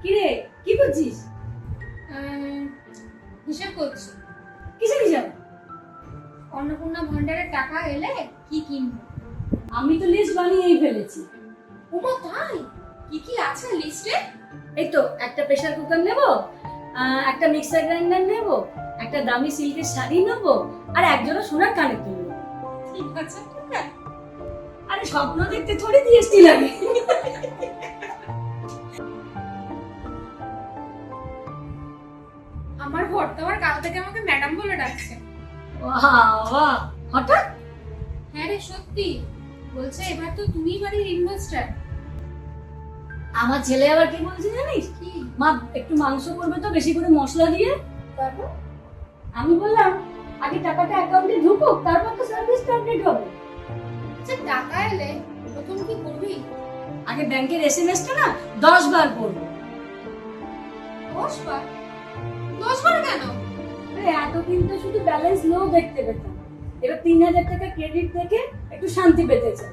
কি রে, কি করছিস? হিসাব করছি। কিসের হিসাব? অন্নপূর্ণা ভান্ডারের টাকা এলে কি কিনবো। আমি তো লিস্ট বানিয়েই ফেলেছি। ওমা তাই? কি কি আছে লিস্টে? এই তো একটা প্রেসার কুকার নেব, একটা মিক্সার গ্রাইন্ডার নেব, একটা দামি সিল্কের শাড়ি নেব, আর একজোড়া সোনার কানের দুল নেব। ঠিক আছে, ঠিক আছে। আরে স্বপ্ন দেখতে থোড়ি জিএসটি লাগে। আমার ভর্তা আবার কাল থেকে আমাকে ম্যাডাম বলে ডাকছে। বাহ, হঠাৎ? হ্যাঁ রে সত্যি, বলছে এবার তো তুমিই বাড়ির ইনভেস্টার। আমার ছেলে আবার কি বলছে জানিস? কি? মা একটু মাংস করবে তো বেশি করে মশলা দিয়ে। তারপর? আমি বললাম আগে টাকাটা অ্যাকাউন্টে ঢুকুক, তারপর তো সার্ভিস কমপ্লিট হবে। আচ্ছা টাকা এলে প্রথম কি করবি? আগে ব্যাংকের এসএমএসটা না 10 বার করব। 10 বার? 10 বার কেন? আরে এতদিন তো শুধু ব্যালেন্স লো দেখতে পেতাম, এবার 3000 টাকা ক্রেডিট থেকে একটু শান্তি পেতে চাই।